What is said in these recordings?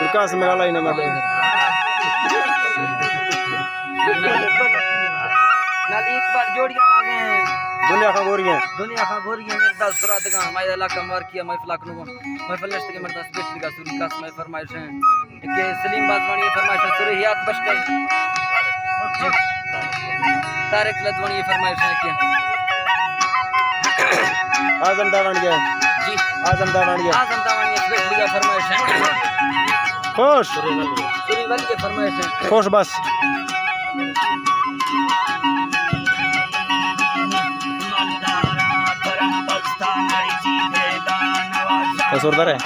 प्रकाश में गाला ही ना मैं नाली एक बार जोड़ियां आ गए हैं दुनिया का गोरियां मेरे दास सुरात का हमारे इलाका मार किया महफिल को महफिल नष्ट के मेरे दास बेशली का सुर का समय फरमाइश है कि सलीम बादवानी फरमाइश सुरहियात बश गई तारिक लदवानी फरमाइश है कि आजम दावणिया जी आजम दावणिया बेशली का फरमाइश है खुश सुरी वाली के फरमाइश है खुश बस कसूरदार है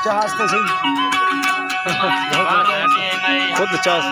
चास तो सही खुद चास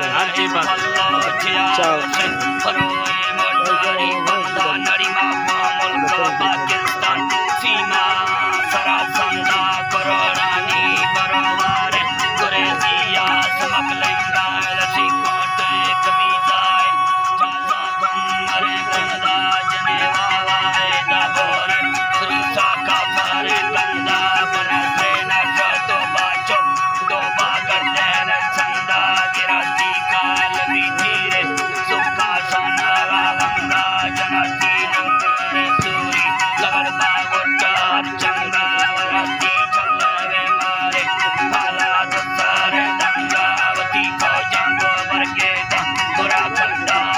Burak